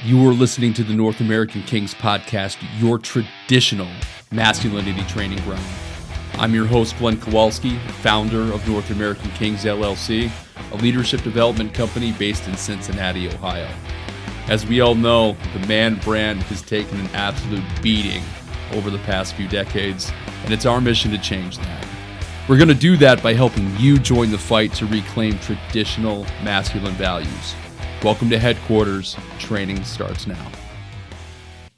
You are listening to the North American Kings podcast, your traditional masculinity training ground. I'm your host, Glenn Kowalski, founder of North American Kings LLC, a leadership development company based in Cincinnati, Ohio. As we all know, the man brand has taken an absolute beating over the past few decades, and it's our mission to change that. We're going to do that by helping you join the fight to reclaim traditional masculine values. Welcome to headquarters. Training starts now.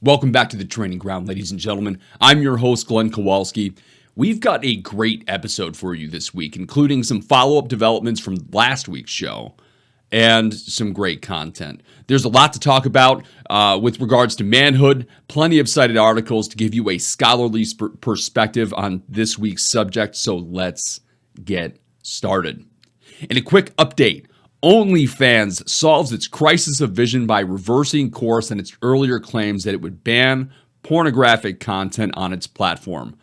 Welcome back to the training ground, ladies and gentlemen. I'm your host, Glenn Kowalski. We've got a great episode for you this week, including some follow-up developments from last week's show and some great content. There's a lot to talk about with regards to manhood, plenty of cited articles to give you a scholarly perspective on this week's subject, so let's get started. And a quick update. OnlyFans solves its crisis of vision by reversing course on its earlier claims that it would ban pornographic content on its platform.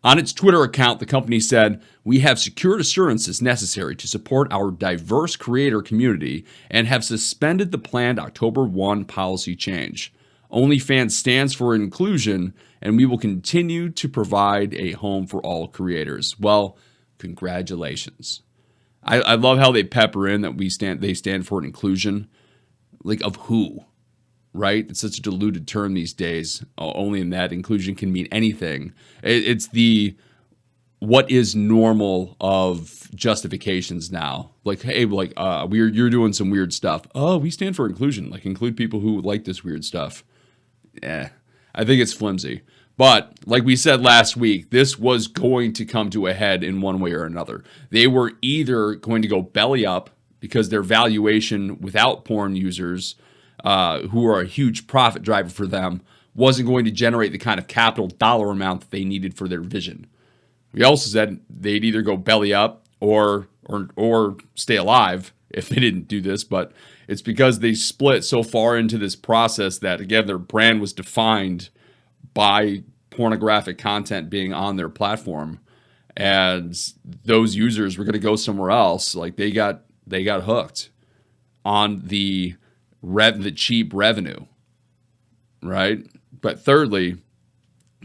On its Twitter account, the company said, "We have secured assurances necessary to support our diverse creator community and have suspended the planned October 1 policy change. OnlyFans stands for inclusion, and we will continue to provide a home for all creators." Well, congratulations. I love how they pepper in that they stand for inclusion. Like, of who? Right? It's such a diluted term these days. Only in that inclusion can mean anything. It's the what is normal of justifications now. Like, hey, you're doing some weird stuff. Oh, we stand for inclusion. Like, include people who like this weird stuff. I think it's flimsy. But like we said last week, this was going to come to a head in one way or another. They were either going to go belly up because their valuation without porn users, who are a huge profit driver for them, wasn't going to generate the kind of capital dollar amount that they needed for their vision. We also said they'd either go belly up or stay alive if they didn't do this, but it's because they split so far into this process that, again, their brand was defined by pornographic content being on their platform, and those users were going to go somewhere else. Like, they got hooked on the cheap revenue, right? But thirdly,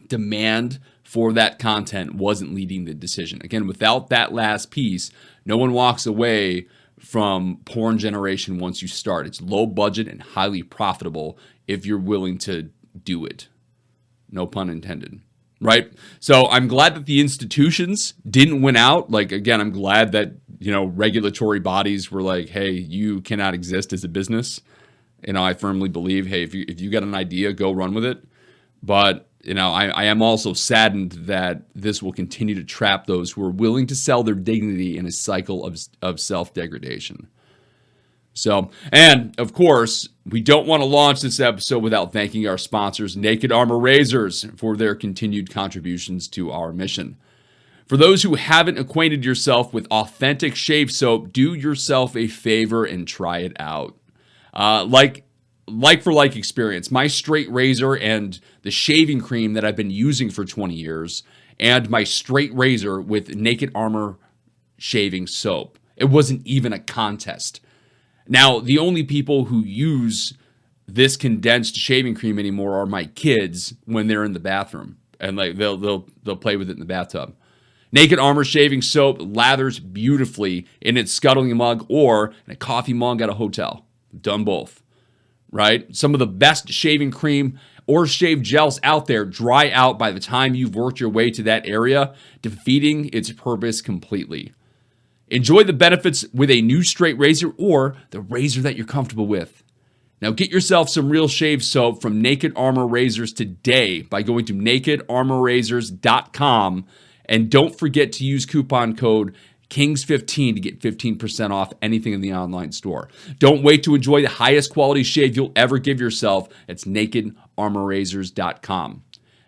demand for that content wasn't leading the decision. Again, without that last piece, no one walks away from porn generation once you start. It's low budget and highly profitable if you're willing to do it. No pun intended, right? So I'm glad that the institutions didn't win out. Like, again, I'm glad that, regulatory bodies were like, hey, you cannot exist as a business. I firmly believe, hey, if you got an idea, go run with it. But, I am also saddened that this will continue to trap those who are willing to sell their dignity in a cycle of self-degradation. So, and of course, we don't want to launch this episode without thanking our sponsors, Naked Armor Razors, for their continued contributions to our mission. For those who haven't acquainted yourself with authentic shave soap, do yourself a favor and try it out. Like for like experience, my straight razor and the shaving cream that I've been using for 20 years, and my straight razor with Naked Armor shaving soap. It wasn't even a contest. Now, the only people who use this condensed shaving cream anymore are my kids when they're in the bathroom, and like they'll play with it in the bathtub. Naked Armor shaving soap lathers beautifully in its scuttling mug or in a coffee mug at a hotel. Done both, right? Some of the best shaving cream or shave gels out there dry out by the time you've worked your way to that area, defeating its purpose completely. Enjoy the benefits with a new straight razor or the razor that you're comfortable with. Now get yourself some real shave soap from Naked Armor Razors today by going to nakedarmorrazors.com, and don't forget to use coupon code KINGS15 to get 15% off anything in the online store. Don't wait to enjoy the highest quality shave you'll ever give yourself. It's nakedarmorrazors.com.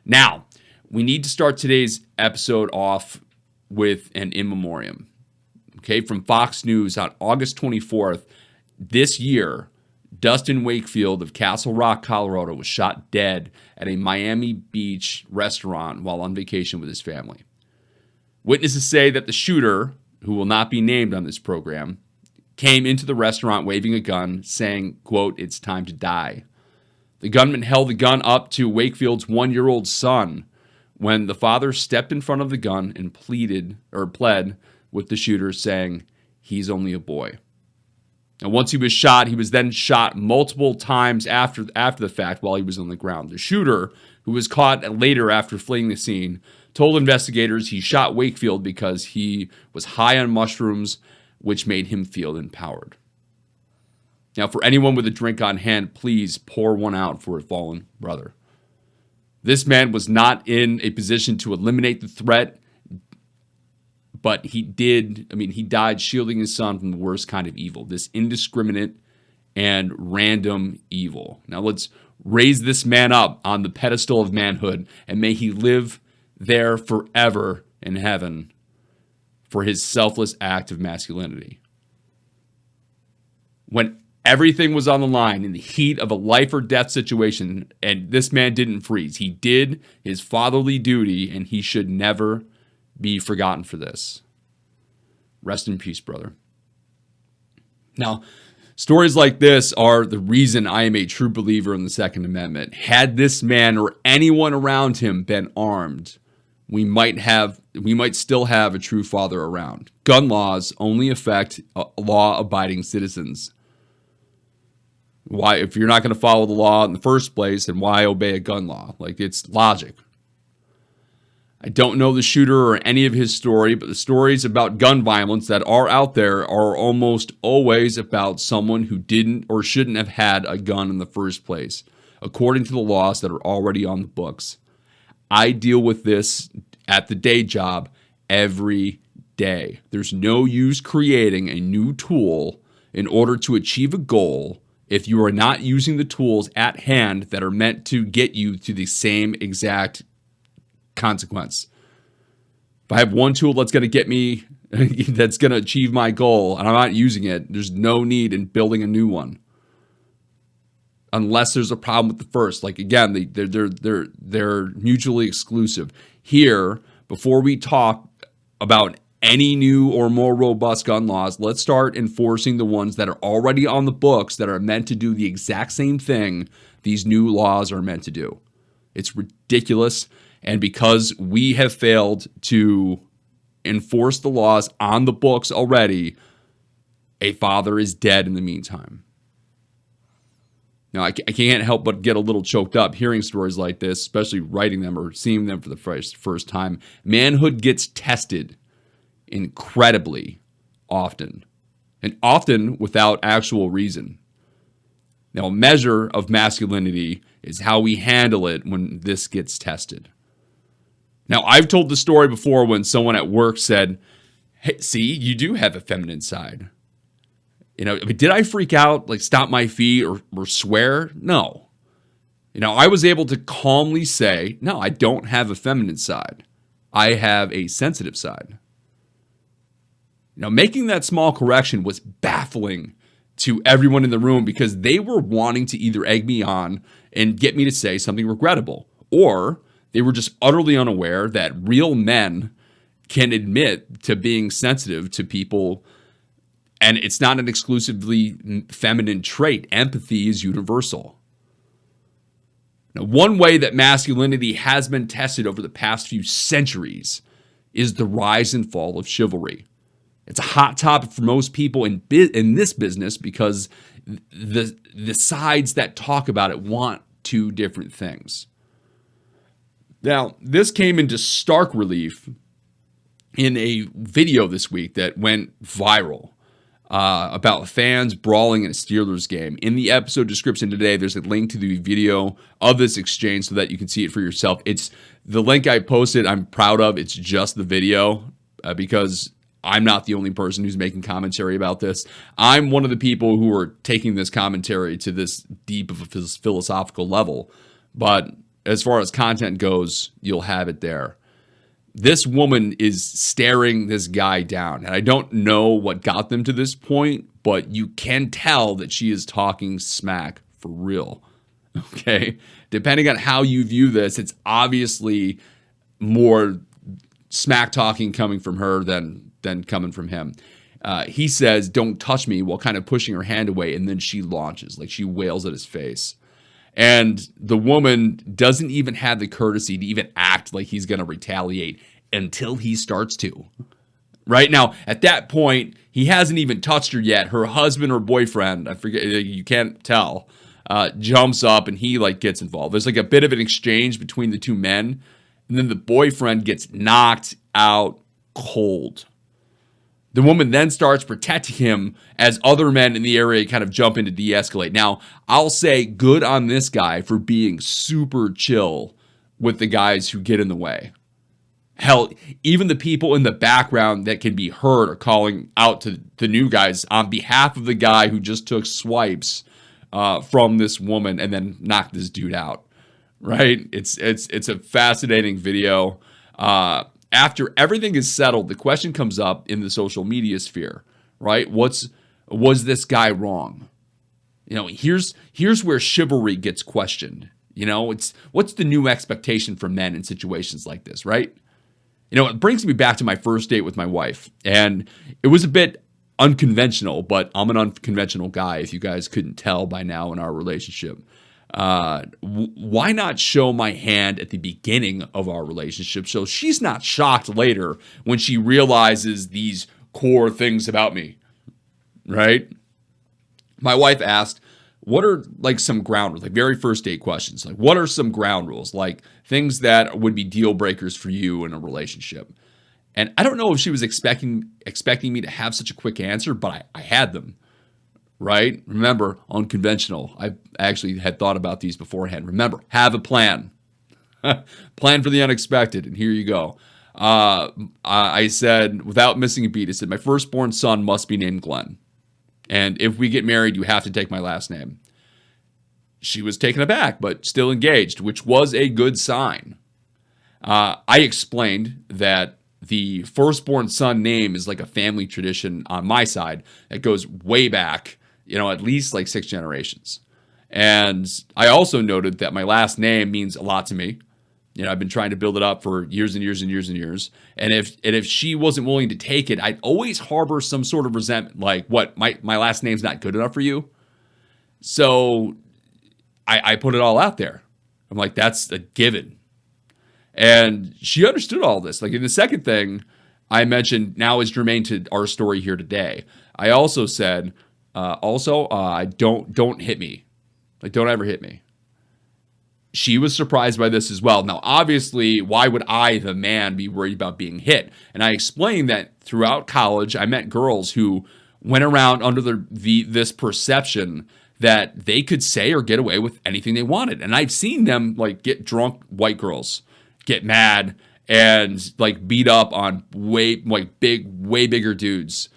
Now, we need to start today's episode off with an in memoriam. Okay, from Fox News on August 24th this year, Dustin Wakefield of Castle Rock, Colorado, was shot dead at a Miami Beach restaurant while on vacation with his family. Witnesses say that the shooter, who will not be named on this program, came into the restaurant waving a gun, saying, quote, "It's time to die." The gunman held the gun up to Wakefield's 1-year-old son when the father stepped in front of the gun and pled with the shooter, saying, "He's only a boy." And once he was shot, he was then shot multiple times after the fact while he was on the ground. The shooter, who was caught later after fleeing the scene, told investigators he shot Wakefield because he was high on mushrooms, which made him feel empowered. Now, for anyone with a drink on hand, please pour one out for a fallen brother. This man was not in a position to eliminate the threat, but he died shielding his son from the worst kind of evil, this indiscriminate and random evil. Now let's raise this man up on the pedestal of manhood, and may he live there forever in heaven for his selfless act of masculinity. When everything was on the line in the heat of a life or death situation, and this man didn't freeze. He did his fatherly duty, and he should never be forgotten for this. Rest in peace, brother. Now, stories like this are the reason I am a true believer in the Second Amendment. Had this man or anyone around him been armed, we might still have a true father around. Gun laws only affect law-abiding citizens. Why, if you're not going to follow the law in the first place, then why obey a gun law? Like, it's logic. I don't know the shooter or any of his story, but the stories about gun violence that are out there are almost always about someone who didn't or shouldn't have had a gun in the first place, according to the laws that are already on the books. I deal with this at the day job every day. There's no use creating a new tool in order to achieve a goal if you are not using the tools at hand that are meant to get you to the same exact consequence. If I have one tool that's going to get me, that's going to achieve my goal, and I'm not using it, there's no need in building a new one. Unless there's a problem with the first. Like, again, they're mutually exclusive. Here, before we talk about any new or more robust gun laws, let's start enforcing the ones that are already on the books that are meant to do the exact same thing these new laws are meant to do. It's ridiculous. And because we have failed to enforce the laws on the books already, a father is dead in the meantime. Now, I can't help but get a little choked up hearing stories like this, especially writing them or seeing them for the first time. Manhood gets tested incredibly often, and often without actual reason. Now, a measure of masculinity is how we handle it when this gets tested. Now, I've told the story before when someone at work said, "Hey, see, you do have a feminine side." Did I freak out, like stomp my feet or swear? No. I was able to calmly say, no, I don't have a feminine side. I have a sensitive side. Making that small correction was baffling to everyone in the room because they were wanting to either egg me on and get me to say something regrettable, or they were just utterly unaware that real men can admit to being sensitive to people, and it's not an exclusively feminine trait. Empathy is universal. Now, one way that masculinity has been tested over the past few centuries is the rise and fall of chivalry. It's a hot topic for most people in this business because the sides that talk about it want two different things. Now, this came into stark relief in a video this week that went viral about fans brawling in a Steelers game. In the episode description today, there's a link to the video of this exchange so that you can see it for yourself. It's the link I posted. I'm proud of. It's just the video because I'm not the only person who's making commentary about this. I'm one of the people who are taking this commentary to this deep of a philosophical level. But as far as content goes, you'll have it there. This woman is staring this guy down. And I don't know what got them to this point, but you can tell that she is talking smack for real. Okay? Depending on how you view this, it's obviously more smack talking coming from her than coming from him. He says, "Don't touch me," while kind of pushing her hand away, and then she launches, like she wails at his face. And the woman doesn't even have the courtesy to even act like he's going to retaliate until he starts to. Right now, at that point, he hasn't even touched her yet. Her husband or boyfriend, I forget, you can't tell, jumps up and he like gets involved. There's like a bit of an exchange between the two men, and then the boyfriend gets knocked out cold. The woman then starts protecting him as other men in the area kind of jump in to de-escalate. Now, I'll say good on this guy for being super chill with the guys who get in the way. Hell, even the people in the background that can be heard are calling out to the new guys on behalf of the guy who just took swipes from this woman and then knocked this dude out. Right? It's a fascinating video. After everything is settled, the question comes up in the social media sphere. Right? Was this guy wrong? Here's where chivalry gets questioned. What's the new expectation for men in situations like this? Right? It brings me back to my first date with my wife, and it was a bit unconventional, but I'm an unconventional guy, if you guys couldn't tell by now in our relationship. Why not show my hand at the beginning of our relationship so she's not shocked later when she realizes these core things about me, right? My wife asked, what are like some ground rules, like very first date questions? Like, what are some ground rules, like things that would be deal breakers for you in a relationship? And I don't know if she was expecting me to have such a quick answer, but I had them, right? Remember, unconventional. I actually had thought about these beforehand. Remember, have a plan. Plan for the unexpected, and here you go. I said, without missing a beat, I said, my firstborn son must be named Glenn. And if we get married, you have to take my last name. She was taken aback, but still engaged, which was a good sign. I explained that the firstborn son name is like a family tradition on my side that goes way back, at least like 6 generations. And I also noted that my last name means a lot to me. I've been trying to build it up for years and years and years and years. And if she wasn't willing to take it, I'd always harbor some sort of resentment, like, what, my last name's not good enough for you? So I put it all out there. I'm like, that's a given. And she understood all this. Like in the second thing I mentioned now is germane to our story here today. I also said, don't hit me. Like, don't ever hit me. She was surprised by this as well. Now, obviously, why would I, the man, be worried about being hit? And I explained that throughout college, I met girls who went around under this perception that they could say or get away with anything they wanted. And I've seen them like get drunk white girls, get mad, and like beat up on way bigger dudes.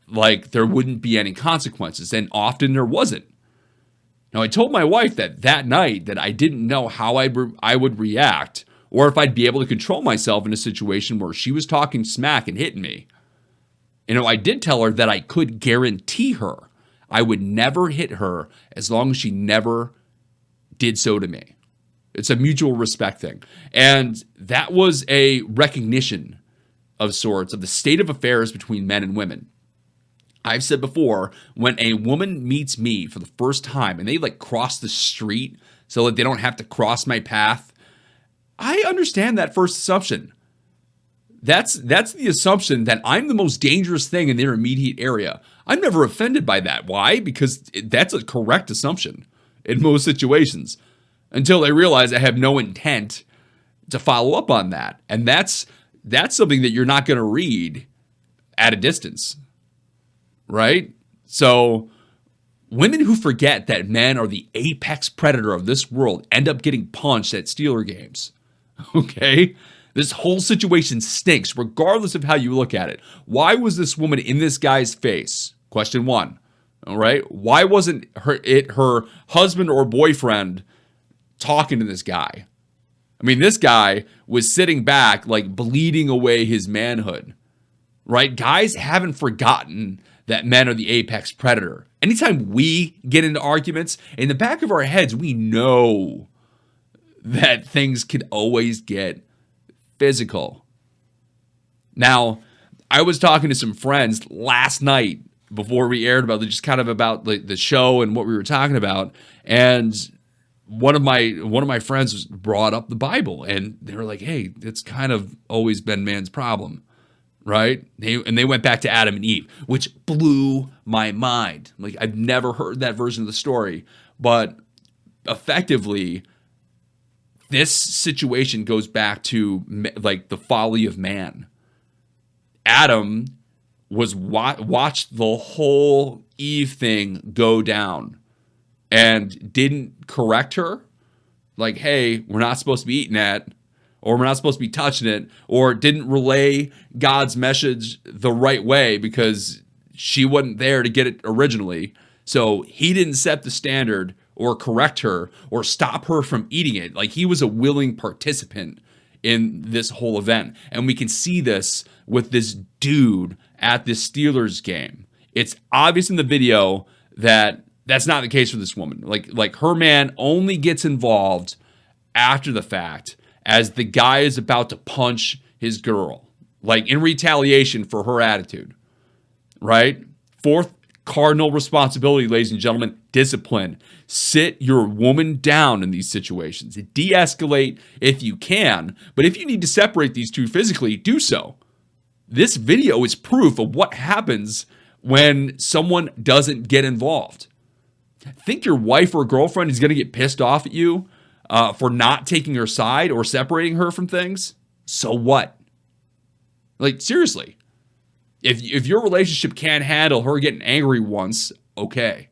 Like there wouldn't be any consequences, and often there wasn't. Now, I told my wife that night that I didn't know how I would react or if I'd be able to control myself in a situation where she was talking smack and hitting me. I did tell her that I could guarantee her I would never hit her as long as she never did so to me. It's a mutual respect thing. And that was a recognition of sorts of the state of affairs between men and women. I've said before, when a woman meets me for the first time and they like cross the street so that they don't have to cross my path, I understand that first assumption. That's the assumption that I'm the most dangerous thing in their immediate area. I'm never offended by that. Why? Because that's a correct assumption in most situations until they realize I have no intent to follow up on that. And that's something that you're not going to read at a distance. Right? So women who forget that men are the apex predator of this world end up getting punched at Steeler games. Okay? This whole situation stinks regardless of how you look at it. Why was this woman in this guy's face? Question 1. All right? Why wasn't her husband or boyfriend talking to this guy? I mean, this guy was sitting back like bleeding away his manhood. Right? Guys haven't forgotten that men are the apex predator. Anytime we get into arguments, in the back of our heads, we know that things could always get physical. Now, I was talking to some friends last night before we aired about the show and what we were talking about, and one of my friends brought up the Bible, and they were like, "Hey, it's kind of always been man's problem, right?" They went back to Adam and Eve, which blew my mind. Like, I've never heard that version of the story, but effectively, this situation goes back to like the folly of man. Adam was watched the whole Eve thing go down and didn't correct her. Like, hey, we're not supposed to be eating that, or we're not supposed to be touching it, or didn't relay God's message the right way because she wasn't there to get it originally. So he didn't set the standard or correct her or stop her from eating it. Like, he was a willing participant in this whole event. And we can see this with this dude at this Steelers game. It's obvious in the video that that's not the case for this woman. Like her man only gets involved after the fact, as the guy is about to punch his girl, like in retaliation for her attitude, right? Fourth cardinal responsibility, ladies and gentlemen, discipline. Sit your woman down in these situations. De-escalate if you can, but if you need to separate these two physically, do so. This video is proof of what happens when someone doesn't get involved. Think your wife or girlfriend is going to get pissed off at you for not taking her side or separating her from things? So what? Like, seriously. If your relationship can't handle her getting angry once, okay.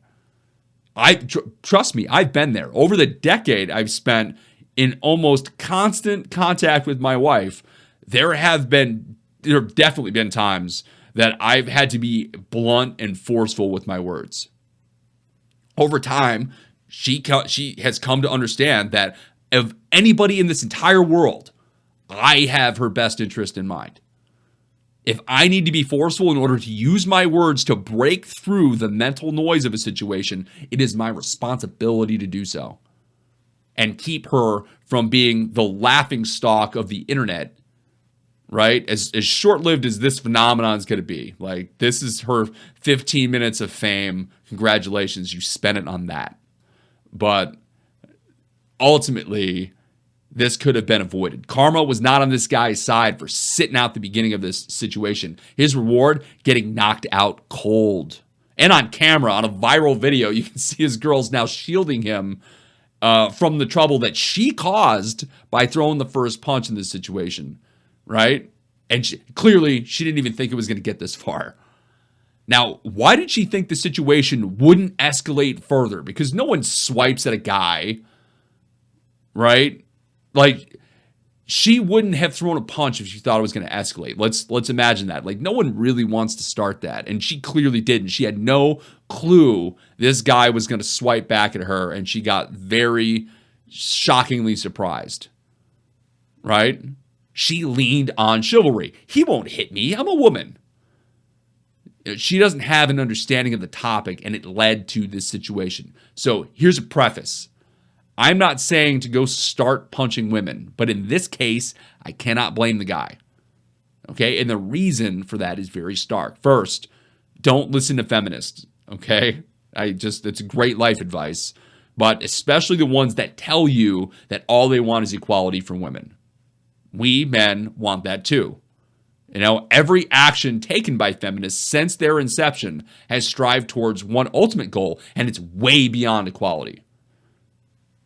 Trust me, I've been there. Over the decade I've spent in almost constant contact with my wife, there have definitely been times that I've had to be blunt and forceful with my words. Over time, she has come to understand that of anybody in this entire world, I have her best interest in mind. If I need to be forceful in order to use my words to break through the mental noise of a situation, it is my responsibility to do so. And keep her from being the laughingstock of the internet, right? As short-lived as this phenomenon is going to be. Like, this is her 15 minutes of fame. Congratulations, you spent it on that. But ultimately, this could have been avoided. Karma was not on this guy's side for sitting out the beginning of this situation. His reward, getting knocked out cold. And on camera, on a viral video, you can see his girls now shielding him from the trouble that she caused by throwing the first punch in this situation, right? And clearly, she didn't even think it was going to get this far. Now, why did she think the situation wouldn't escalate further? Because no one swipes at a guy, right? Like, she wouldn't have thrown a punch if she thought it was going to escalate. Let's imagine that. Like, no one really wants to start that, and she clearly didn't. She had no clue this guy was going to swipe back at her, and she got very shockingly surprised, right? She leaned on chivalry. He won't hit me. I'm a woman. She doesn't have an understanding of the topic, and it led to this situation. So here's a preface. I'm not saying to go start punching women, but in this case, I cannot blame the guy. Okay? And the reason for that is very stark. First, don't listen to feminists. Okay? It's great life advice, but especially the ones that tell you that all they want is equality for women. We men want that too. You know, every action taken by feminists since their inception has strived towards one ultimate goal, and it's way beyond equality.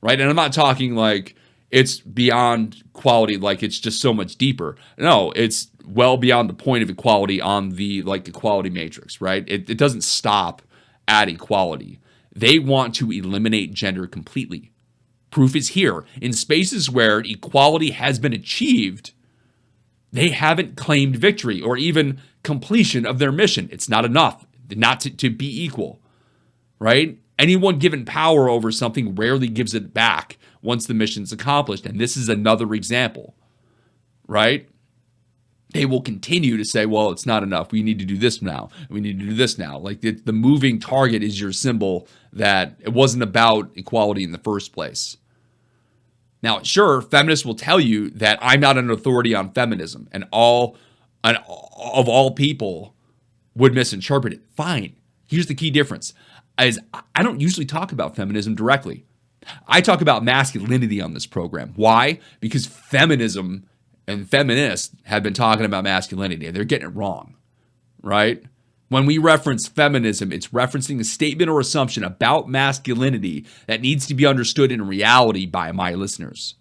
Right? And I'm not talking like it's beyond equality, like it's just so much deeper. No, it's well beyond the point of equality on the equality matrix, right? It doesn't stop at equality. They want to eliminate gender completely. Proof is here. In spaces where equality has been achieved, they haven't claimed victory or even completion of their mission. It's not enough not to be equal, right? Anyone given power over something rarely gives it back once the mission's accomplished. And this is another example, right? They will continue to say, well, it's not enough. We need to do this now. We need to do this now. Like the moving target is your symbol that it wasn't about equality in the first place. Now, sure, feminists will tell you that I'm not an authority on feminism and of all people would misinterpret it. Fine. Here's the key difference. I don't usually talk about feminism directly. I talk about masculinity on this program. Why? Because feminism and feminists have been talking about masculinity, and they're getting it wrong, right? When we reference feminism, it's referencing a statement or assumption about masculinity that needs to be understood in reality by my listeners.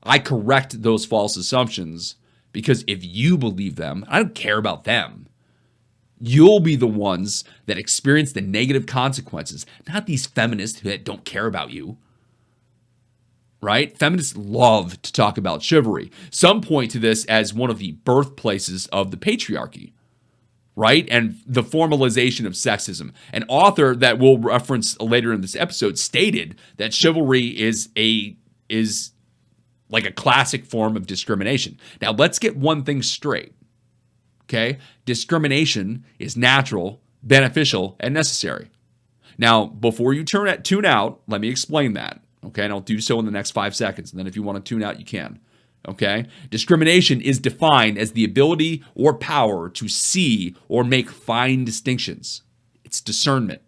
I correct those false assumptions because if you believe them, I don't care about them. You'll be the ones that experience the negative consequences, not these feminists that don't care about you. Right? Feminists love to talk about chivalry. Some point to this as one of the birthplaces of the patriarchy, right? And the formalization of sexism. An author that we'll reference later in this episode stated that chivalry is like a classic form of discrimination. Now, let's get one thing straight. Okay? Discrimination is natural, beneficial, and necessary. Now, before you tune out, let me explain that. Okay? And I'll do so in the next 5 seconds. And then if you want to tune out, you can. Okay? Discrimination is defined as the ability or power to see or make fine distinctions. It's discernment.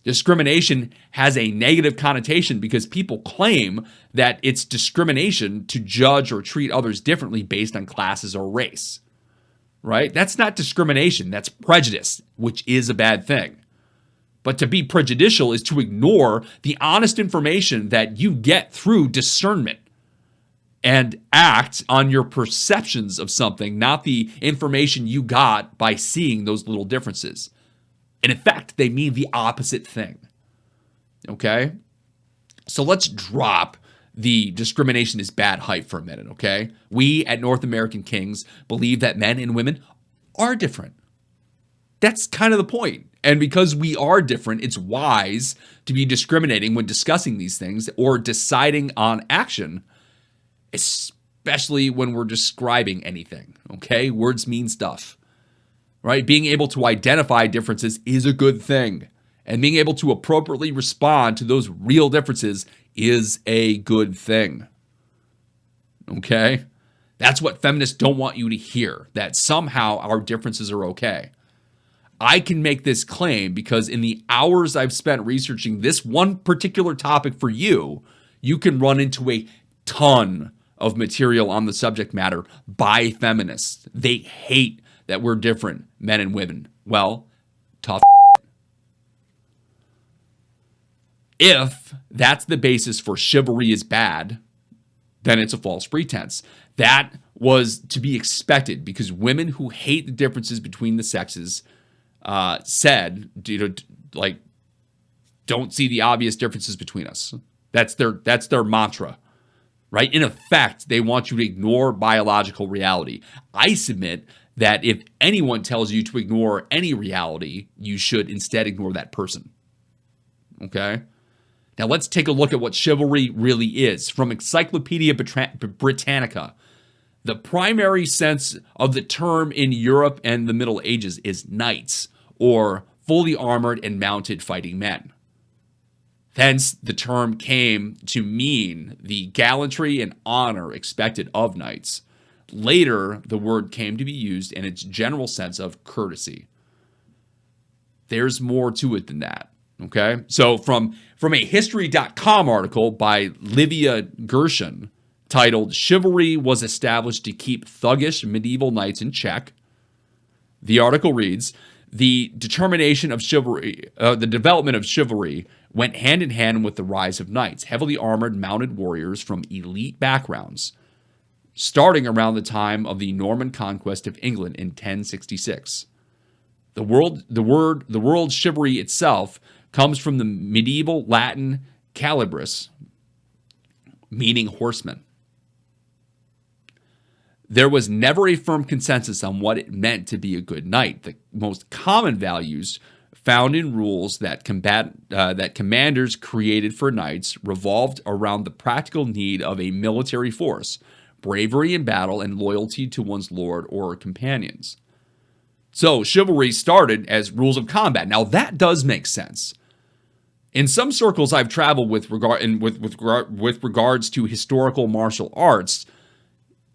Discrimination has a negative connotation because people claim that it's discrimination to judge or treat others differently based on classes or race. Right? That's not discrimination. That's prejudice, which is a bad thing. But to be prejudicial is to ignore the honest information that you get through discernment and act on your perceptions of something, not the information you got by seeing those little differences. And in fact, they mean the opposite thing. Okay? So let's drop the discrimination is bad hype for a minute, okay? We at North American Kings believe that men and women are different. That's kind of the point. And because we are different, it's wise to be discriminating when discussing these things or deciding on action, especially when we're describing anything, okay? Words mean stuff, right? Being able to identify differences is a good thing. And being able to appropriately respond to those real differences is a good thing. Okay? That's what feminists don't want you to hear, that somehow our differences are okay. I can make this claim because in the hours I've spent researching this one particular topic for you, you can run into a ton of material on the subject matter by feminists. They hate that we're different, men and women. Well, tough. If that's the basis for chivalry is bad, then it's a false pretense. That was to be expected because women who hate the differences between the sexes said, don't see the obvious differences between us. That's their mantra, right? In effect, they want you to ignore biological reality. I submit that if anyone tells you to ignore any reality, you should instead ignore that person. Okay? Now let's take a look at what chivalry really is. From Encyclopedia Britannica, the primary sense of the term in Europe and the Middle Ages is knights, or fully armored and mounted fighting men. Hence, the term came to mean the gallantry and honor expected of knights. Later, the word came to be used in its general sense of courtesy. There's more to it than that. Okay, so from a History.com article by Livia Gershon titled "Chivalry Was Established to Keep Thuggish Medieval Knights in Check," the article reads, "The determination of chivalry, the development of chivalry went hand in hand with the rise of knights, heavily armored mounted warriors from elite backgrounds, starting around the time of the Norman conquest of England in 1066. The word chivalry itself comes from the medieval Latin calibris, meaning horseman. There was never a firm consensus on what it meant to be a good knight. The most common values found in rules that commanders created for knights revolved around the practical need of a military force, bravery in battle, and loyalty to one's lord or companions. So chivalry started as rules of combat. Now that does make sense. In some circles I've traveled with regards to historical martial arts,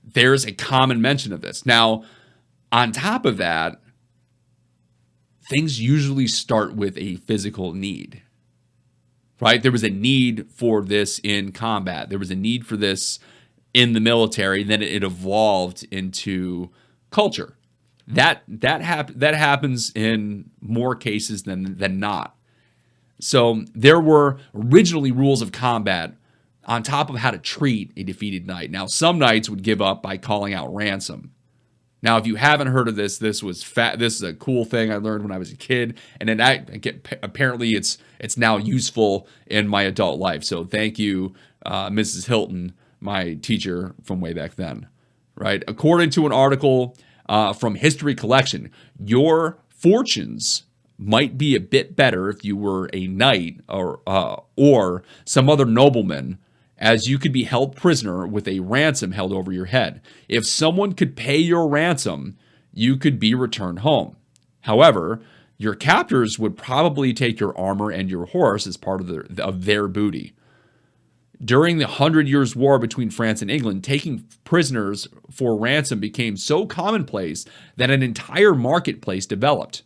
there's a common mention of this. Now, on top of that, things usually start with a physical need. right? There was a need for this in combat. There was a need for this in the military. Then it evolved into culture. That happens in more cases than not. So there were originally rules of combat on top of how to treat a defeated knight. Now, some knights would give up by calling out ransom. Now, if you haven't heard of this, this is a cool thing I learned when I was a kid, and then apparently it's now useful in my adult life. So thank you, Mrs. Hilton, my teacher from way back then. Right? According to an article from History Collection, your fortunes might be a bit better if you were a knight or some other nobleman, as you could be held prisoner with a ransom held over your head. If someone could pay your ransom, you could be returned home. However, your captors would probably take your armor and your horse as part of their booty. During the 100 Years' War between France and England, taking prisoners for ransom became so commonplace that an entire marketplace developed.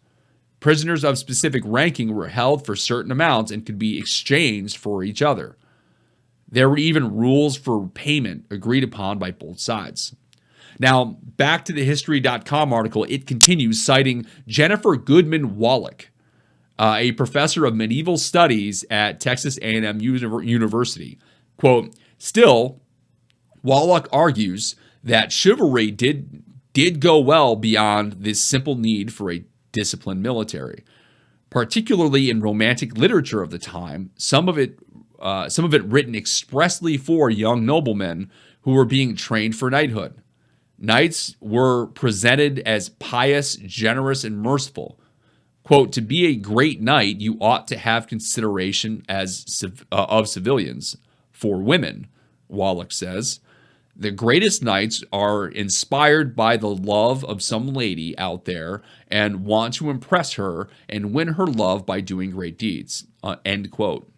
Prisoners of specific ranking were held for certain amounts and could be exchanged for each other. There were even rules for payment agreed upon by both sides. Now, back to the History.com article, it continues citing Jennifer Goodman Wallach, a professor of medieval studies at Texas A&M University. Quote, still, Wallach argues that chivalry did go well beyond this simple need for a disciplined military. Particularly in romantic literature of the time, some of it written expressly for young noblemen who were being trained for knighthood. Knights were presented as pious, generous, and merciful. Quote, to be a great knight, you ought to have consideration of civilians. For women, Wallach says, the greatest knights are inspired by the love of some lady out there and want to impress her and win her love by doing great deeds. End quote.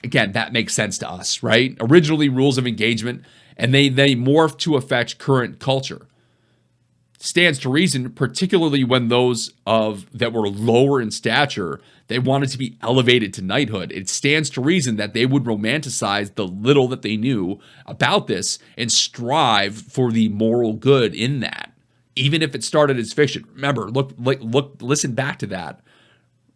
Again, that makes sense to us, right? Originally rules of engagement, and they morphed to affect current culture. Stands to reason, particularly when those that were lower in stature, they wanted to be elevated to knighthood. It stands to reason that they would romanticize the little that they knew about this and strive for the moral good in that, even if it started as fiction. Remember, listen back to that,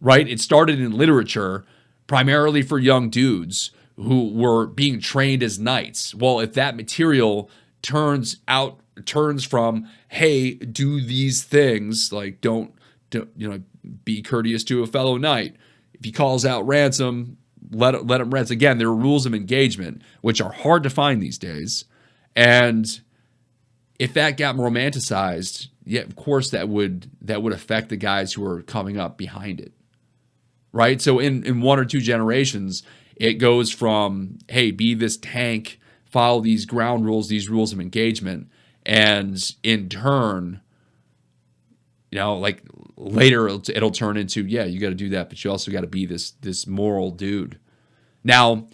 right? It started in literature, primarily for young dudes who were being trained as knights. Well, if that material turns from, hey, do these things, like don't be courteous to a fellow knight. If he calls out ransom, let him rest. Again, there are rules of engagement, which are hard to find these days. And if that got romanticized, yeah, of course that would affect the guys who are coming up behind it. Right? So in one or two generations, it goes from, hey, be this tank, follow these ground rules, these rules of engagement, and in turn, like later it'll turn into, yeah, you got to do that, but you also got to be this moral dude. Now,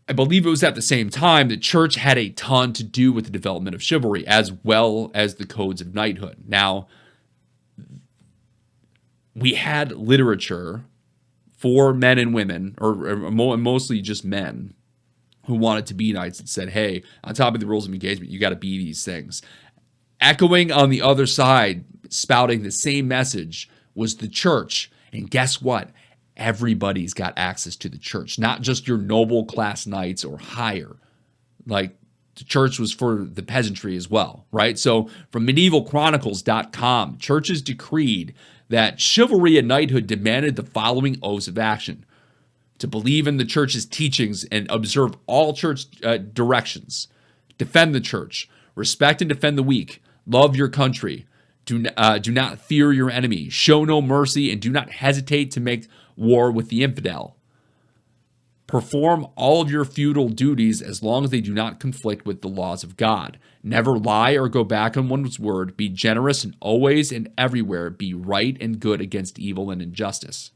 I believe it was at the same time the church had a ton to do with the development of chivalry as well as the codes of knighthood. Now, we had literature for men and women, or mostly just men, who wanted to be knights that said, hey, on top of the rules of engagement, you got to be these things. Echoing on the other side, spouting the same message, was the church. And guess what? Everybody's got access to the church, not just your noble class knights or higher. Like, the church was for the peasantry as well, right? So from medievalchronicles.com, churches decreed that chivalry and knighthood demanded the following oaths of action: to believe in the church's teachings and observe all church directions, defend the church, respect and defend the weak, love your country, do not fear your enemy, show no mercy, and do not hesitate to make war with the infidel. Perform all of your feudal duties as long as they do not conflict with the laws of God. Never lie or go back on one's word. Be generous and always and everywhere be right and good against evil and injustice.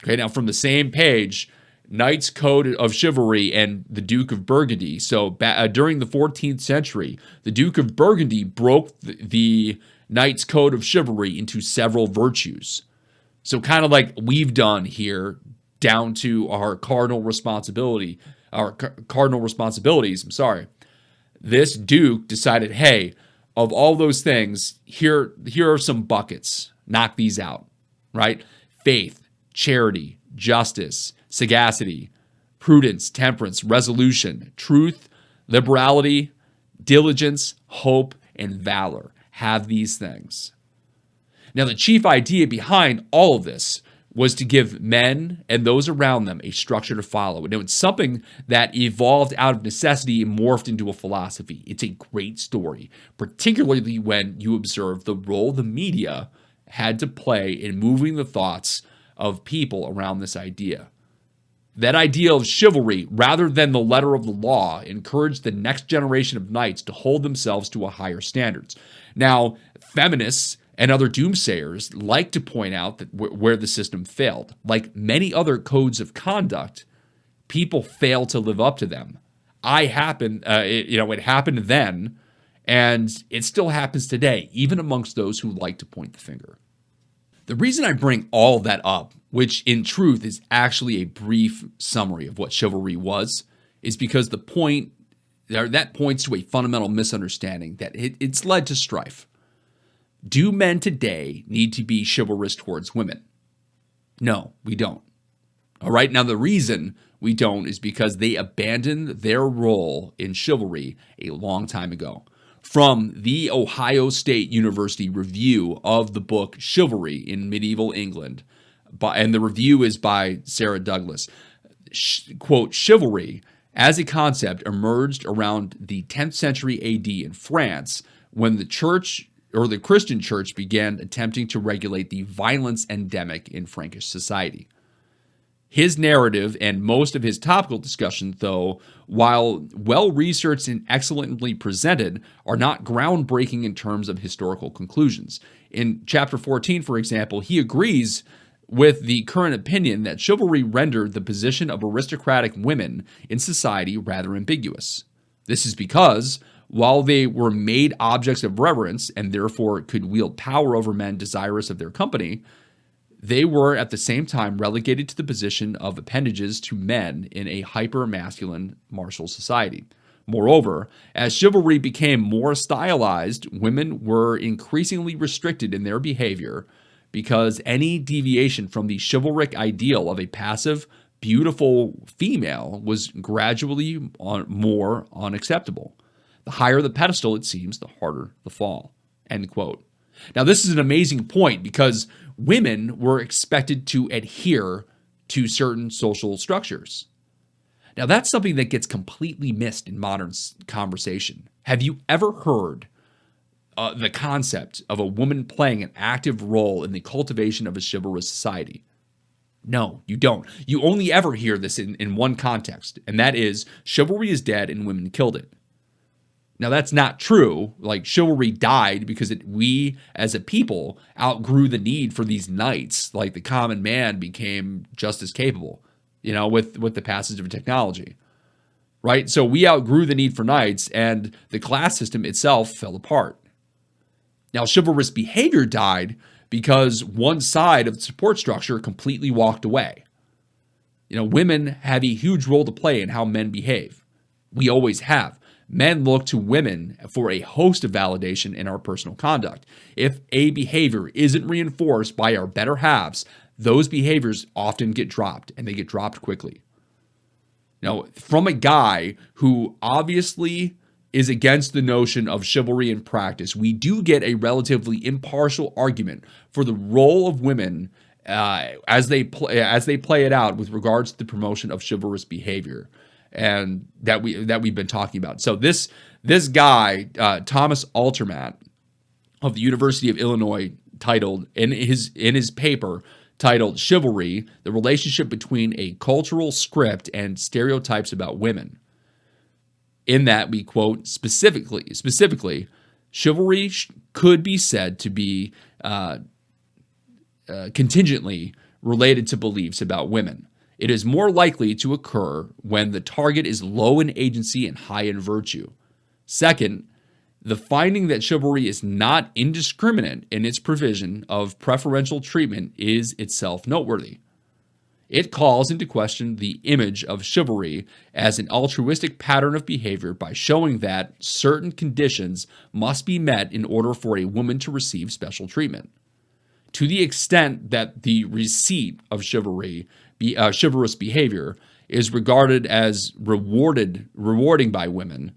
Okay, now from the same page, Knight's Code of Chivalry and the Duke of Burgundy. So during the 14th century, the Duke of Burgundy broke the Knight's Code of Chivalry into several virtues. So kind of like we've done here, down to our cardinal responsibilities. This Duke decided, hey, of all those things, here are some buckets. Knock these out, right? Faith, charity, justice, sagacity, prudence, temperance, resolution, truth, liberality, diligence, hope, and valor. Have these things. Now, the chief idea behind all of this was to give men and those around them a structure to follow. And it's something that evolved out of necessity and morphed into a philosophy. It's a great story, particularly when you observe the role the media had to play in moving the thoughts of people around this idea. That idea of chivalry, rather than the letter of the law, encouraged the next generation of knights to hold themselves to a higher standards. Now, feminists and other doomsayers like to point out that where the system failed. Like many other codes of conduct, people fail to live up to them. It happened then, and it still happens today, even amongst those who like to point the finger. The reason I bring all that up, which in truth is actually a brief summary of what chivalry was, is because that points to a fundamental misunderstanding that it's led to strife. Do men today need to be chivalrous towards women? No, we don't. All right, now the reason we don't is because they abandoned their role in chivalry a long time ago. From the Ohio State University review of the book Chivalry in Medieval England, and the review is by Sarah Douglas, quote, chivalry as a concept emerged around the 10th century AD in France when the Christian church began attempting to regulate the violence endemic in Frankish society. His narrative and most of his topical discussion, though, while well-researched and excellently presented, are not groundbreaking in terms of historical conclusions. In chapter 14, for example, he agrees with the current opinion that chivalry rendered the position of aristocratic women in society rather ambiguous. This is because, while they were made objects of reverence and therefore could wield power over men desirous of their company, they were at the same time relegated to the position of appendages to men in a hyper-masculine martial society. Moreover, as chivalry became more stylized, women were increasingly restricted in their behavior because any deviation from the chivalric ideal of a passive, beautiful female was gradually more unacceptable. The higher the pedestal, it seems, the harder the fall. End quote. Now, this is an amazing point because women were expected to adhere to certain social structures. Now, that's something that gets completely missed in modern conversation. Have you ever heard the concept of a woman playing an active role in the cultivation of a chivalrous society? No, you don't. You only ever hear this in one context, and that is chivalry is dead and women killed it. Now, that's not true. Like, chivalry died because we, as a people, outgrew the need for these knights. Like, the common man became just as capable, with the passage of technology, right? So we outgrew the need for knights, and the class system itself fell apart. Now, chivalrous behavior died because one side of the support structure completely walked away. Women have a huge role to play in how men behave. We always have. Men look to women for a host of validation in our personal conduct. If a behavior isn't reinforced by our better halves, those behaviors often get dropped, and they get dropped quickly. Now, from a guy who obviously is against the notion of chivalry in practice, we do get a relatively impartial argument for the role of women as they play it out with regards to the promotion of chivalrous behavior, and that we've been talking about. So this guy, Thomas Altermatt of the University of Illinois, titled in his paper titled "Chivalry: The Relationship Between a Cultural Script and Stereotypes About Women." In that, we quote specifically, chivalry could be said to be contingently related to beliefs about women. It is more likely to occur when the target is low in agency and high in virtue. Second, the finding that chivalry is not indiscriminate in its provision of preferential treatment is itself noteworthy. It calls into question the image of chivalry as an altruistic pattern of behavior by showing that certain conditions must be met in order for a woman to receive special treatment. To the extent that the receipt of chivalrous behavior is regarded as rewarding by women,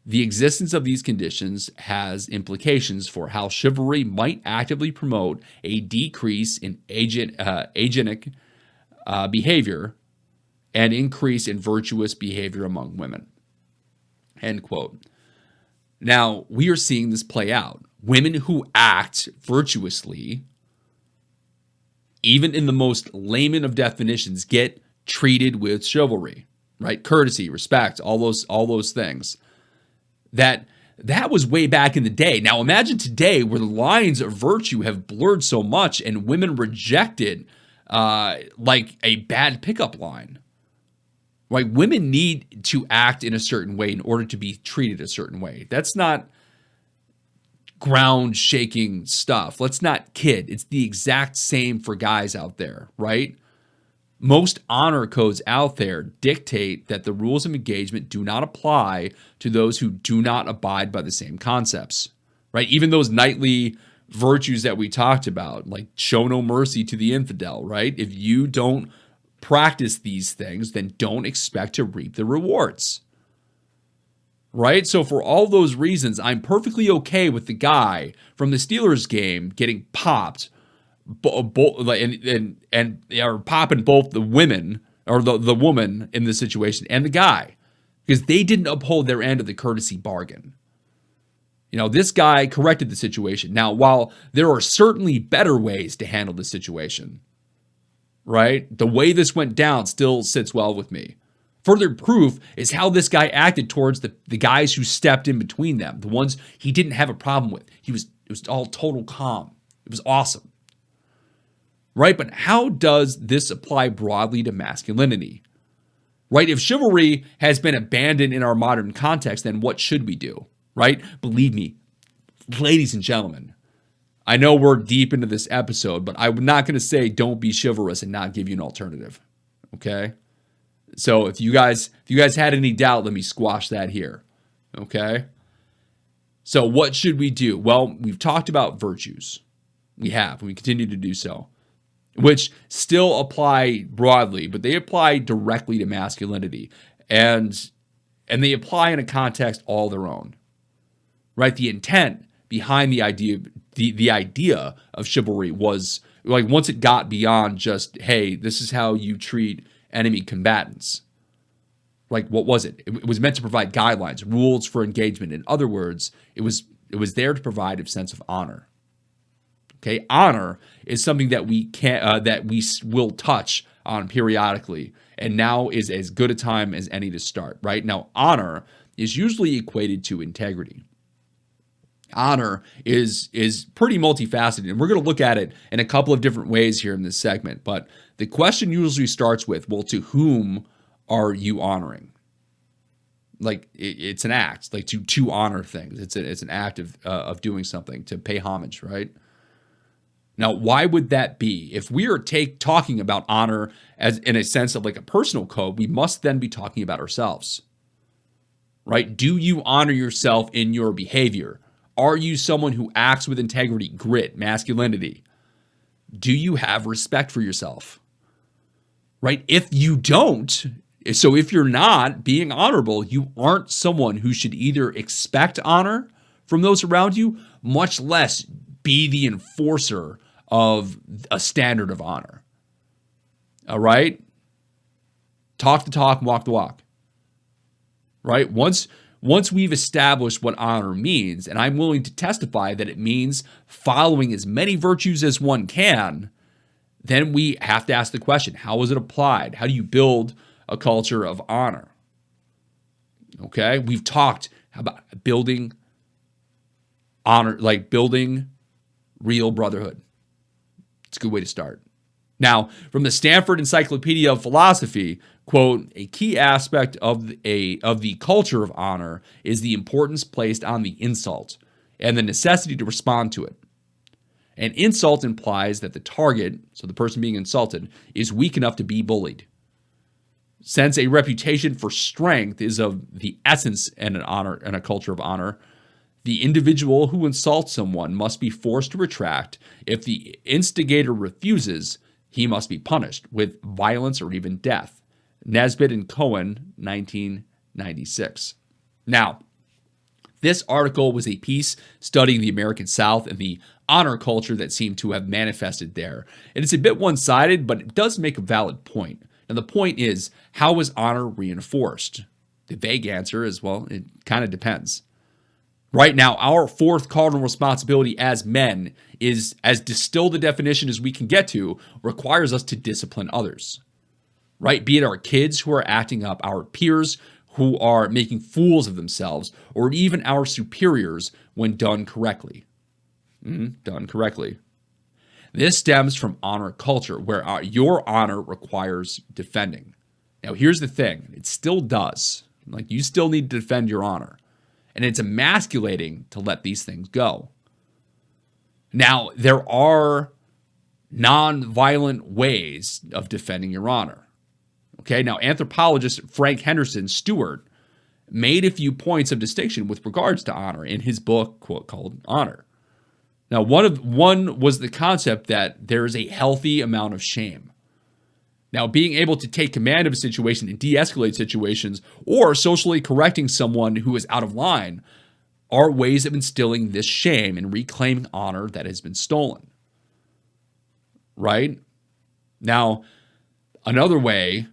the existence of these conditions has implications for how chivalry might actively promote a decrease in agenic behavior and increase in virtuous behavior among women. End quote. Now, we are seeing this play out. Women who act virtuously, even in the most layman of definitions, get treated with chivalry, right? Courtesy, respect, all those things. That was way back in the day. Now imagine today where the lines of virtue have blurred so much and women reject it like a bad pickup line. Right? Women need to act in a certain way in order to be treated a certain way. That's not ground-shaking stuff. Let's not kid. It's the exact same for guys out there, right? Most honor codes out there dictate that the rules of engagement do not apply to those who do not abide by the same concepts, right? Even those knightly virtues that we talked about, like show no mercy to the infidel, right? If you don't practice these things, then don't expect to reap the rewards, right? So for all those reasons, I'm perfectly okay with the guy from the Steelers game getting popped and are popping both the women or the woman in this situation and the guy because they didn't uphold their end of the courtesy bargain. You know, this guy corrected the situation. Now, while there are certainly better ways to handle the situation, right? The way this went down still sits well with me. Further proof is how this guy acted towards the guys who stepped in between them, the ones he didn't have a problem with. It was all total calm. It was awesome. Right? But how does this apply broadly to masculinity? Right? If chivalry has been abandoned in our modern context, then what should we do? Right? Believe me, ladies and gentlemen, I know we're deep into this episode, but I'm not going to say don't be chivalrous and not give you an alternative. Okay? So if you guys had any doubt, let me squash that here. Okay? So what should we do? Well, we've talked about virtues. We have, and we continue to do so, which still apply broadly, but they apply directly to masculinity. And they apply in a context all their own. Right? The intent behind the idea of chivalry was, like, once it got beyond just, hey, this is how you treat enemy combatants. Like, what was it? It was meant to provide guidelines, rules for engagement. In other words, it was there to provide a sense of honor. Okay, honor is something that we will touch on periodically, and now is as good a time as any to start. Right now, honor is usually equated to integrity. Honor is pretty multifaceted, and we're going to look at it in a couple of different ways here in this segment. But the question usually starts with, well, to whom are you honoring? Like, it's an act, like to honor things. It's an act of doing something, to pay homage, right? Now, why would that be? If we are talking about honor as in a sense of like a personal code, we must then be talking about ourselves, right? Do you honor yourself in your behavior? Are you someone who acts with integrity, grit, masculinity? Do you have respect for yourself? Right? If you don't, so if you're not being honorable, you aren't someone who should either expect honor from those around you, much less be the enforcer of a standard of honor. All right? Talk the talk, walk the walk. Right? Once we've established what honor means, and I'm willing to testify that it means following as many virtues as one can, then we have to ask the question, how is it applied? How do you build a culture of honor? Okay? We've talked about building honor, like building real brotherhood. It's a good way to start. Now, from the Stanford Encyclopedia of Philosophy, quote, a key aspect of the culture of honor is the importance placed on the insult and the necessity to respond to it. An insult implies that the target, so the person being insulted, is weak enough to be bullied. Since a reputation for strength is of the essence in a culture of honor, the individual who insults someone must be forced to retract. If the instigator refuses, he must be punished with violence or even death. Nesbitt and Cohen, 1996. Now, this article was a piece studying the American South and the honor culture that seemed to have manifested there. And it's a bit one-sided, but it does make a valid point. And the point is, how is honor reinforced? The vague answer is, well, it kind of depends. Right now, our fourth cardinal responsibility as men is, as distilled a definition as we can get to, requires us to discipline others. Right? Be it our kids who are acting up, our peers who are making fools of themselves, or even our superiors when done correctly. Done correctly. This stems from honor culture, where your honor requires defending. Now, here's the thing. It still does. Like, you still need to defend your honor. And it's emasculating to let these things go. Now, there are non-violent ways of defending your honor. Okay, now anthropologist Frank Henderson Stewart made a few points of distinction with regards to honor in his book, quote, called Honor. Now, one was the concept that there is a healthy amount of shame. Now, being able to take command of a situation and de-escalate situations, or socially correcting someone who is out of line, are ways of instilling this shame and reclaiming honor that has been stolen. Right? Now, another way,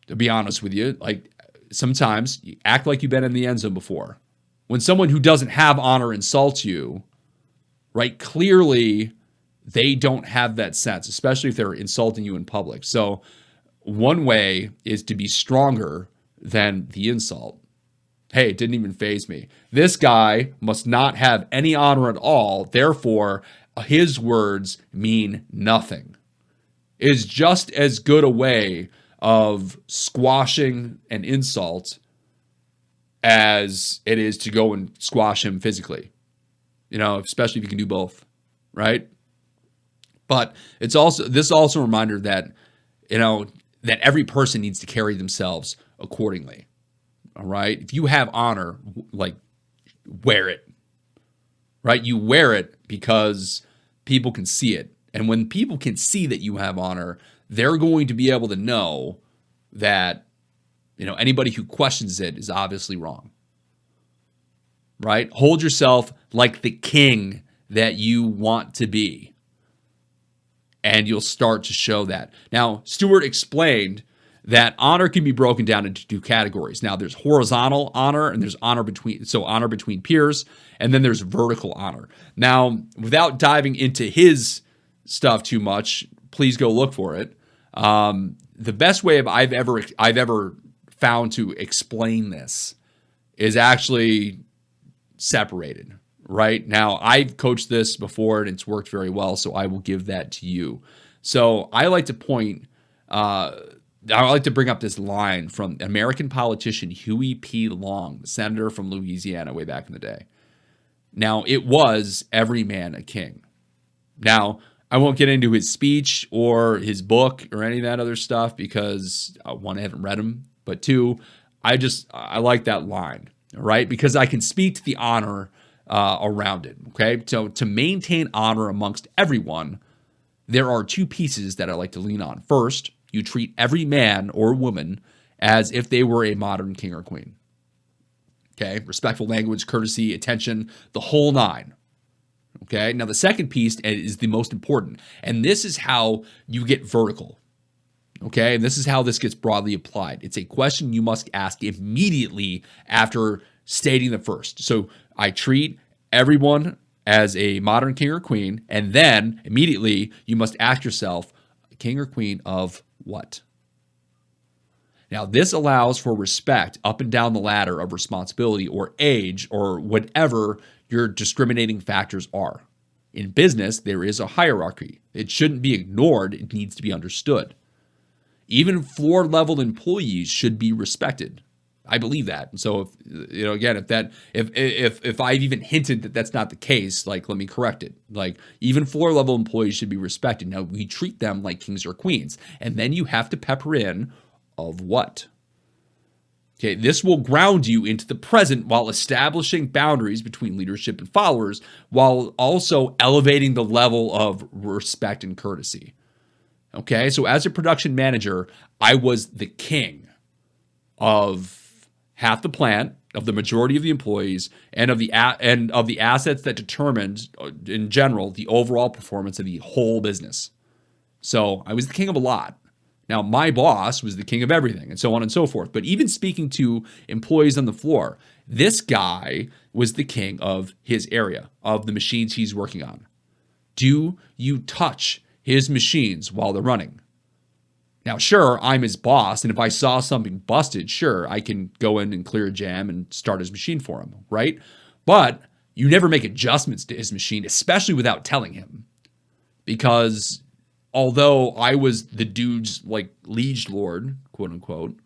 to be honest with you, like sometimes you act like you've been in the end zone before. When someone who doesn't have honor insults you, right, clearly they don't have that sense, especially if they're insulting you in public. So one way is to be stronger than the insult. Hey, it didn't even faze me. This guy must not have any honor at all. Therefore, his words mean nothing. It is just as good a way of squashing an insult as it is to go and squash him physically. You know, especially if you can do both, right? But this is also a reminder that, you know, that every person needs to carry themselves accordingly. All right? If you have honor, like, wear it. Right? You wear it because people can see it. And when people can see that you have honor, they're going to be able to know that, you know, anybody who questions it is obviously wrong. Right? Hold yourself like the king that you want to be. And you'll start to show that. Now, Stewart explained that honor can be broken down into two categories. Now, there's horizontal honor and there's honor between peers, and then there's vertical honor. Now, without diving into his stuff too much, please go look for it. The best way I've ever found to explain this is actually separated. Right? Now, I've coached this before and it's worked very well, so I will give that to you. So I like to bring up this line from American politician Huey P. Long, the senator from Louisiana way back in the day. Now, it was every man a king. Now, I won't get into his speech or his book or any of that other stuff because, one, I haven't read him, but two, I like that line, right? Because I can speak to the honor around it, okay? So to maintain honor amongst everyone, there are two pieces that I like to lean on. First, you treat every man or woman as if they were a modern king or queen. Okay? Respectful language, courtesy, attention, the whole nine. Okay? Now, the second piece is the most important, and this is how you get vertical. Okay? And this is how this gets broadly applied. It's a question you must ask immediately after stating the first. So I treat everyone as a modern king or queen, and then immediately you must ask yourself, king or queen of what? Now, this allows for respect up and down the ladder of responsibility or age or whatever your discriminating factors are. In business, there is a hierarchy. It shouldn't be ignored. It needs to be understood. Even floor-level employees should be respected. I believe that. And so again, if I've even hinted that that's not the case, like, let me correct it. Like, even floor level employees should be respected. Now, we treat them like kings or queens. And then you have to pepper in of what? Okay, this will ground you into the present while establishing boundaries between leadership and followers, while also elevating the level of respect and courtesy. Okay, so as a production manager, I was the king of half the plant, of the majority of the employees, and of the assets that determined, in general, the overall performance of the whole business. So I was the king of a lot. Now, my boss was the king of everything, and so on and so forth. But even speaking to employees on the floor, this guy was the king of his area, of the machines he's working on. Do you touch his machines while they're running? Now, sure, I'm his boss, and if I saw something busted, sure, I can go in and clear a jam and start his machine for him, right? But you never make adjustments to his machine, especially without telling him. Because although I was the dude's, like, liege lord, quote unquote,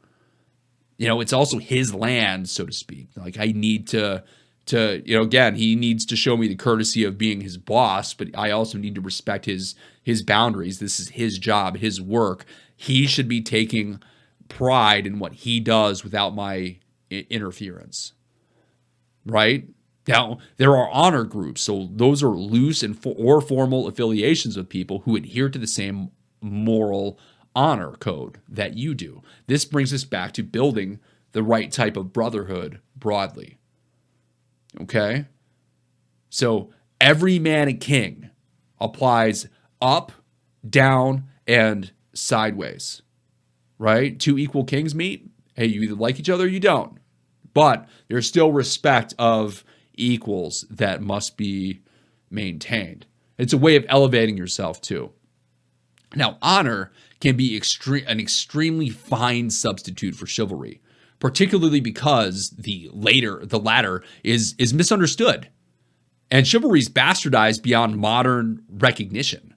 it's also his land, so to speak. Like, I need to again, he needs to show me the courtesy of being his boss, but I also need to respect his boundaries. This is his job, his work. He should be taking pride in what he does without my interference, right? Now, there are honor groups, so those are loose or formal affiliations with people who adhere to the same moral honor code that you do. This brings us back to building the right type of brotherhood broadly. Okay? So every man a king applies up, down, and sideways, right? Two equal kings meet. Hey, you either like each other or you don't. But there's still respect of equals that must be maintained. It's a way of elevating yourself too. Now, honor can be an extremely fine substitute for chivalry, particularly because the latter is misunderstood. And chivalry is bastardized beyond modern recognition,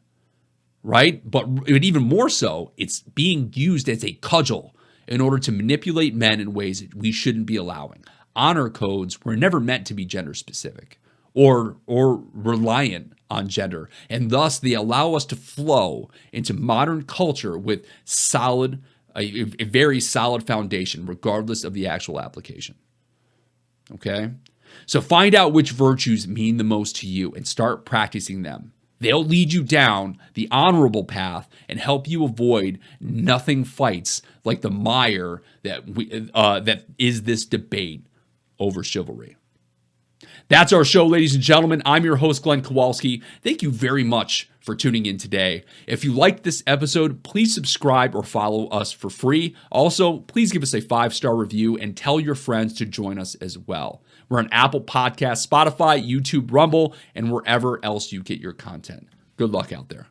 right? But even more so, it's being used as a cudgel in order to manipulate men in ways that we shouldn't be allowing. Honor codes were never meant to be gender specific or reliant on gender, and thus they allow us to flow into modern culture with a very solid foundation, regardless of the actual application. Okay? So find out which virtues mean the most to you and start practicing them. They'll lead you down the honorable path and help you avoid nothing fights like the mire that is this debate over chivalry. That's our show, ladies and gentlemen. I'm your host, Glenn Kowalski. Thank you very much for tuning in today. If you liked this episode, please subscribe or follow us for free. Also, please give us a 5-star review and tell your friends to join us as well. We're on Apple Podcasts, Spotify, YouTube, Rumble, and wherever else you get your content. Good luck out there.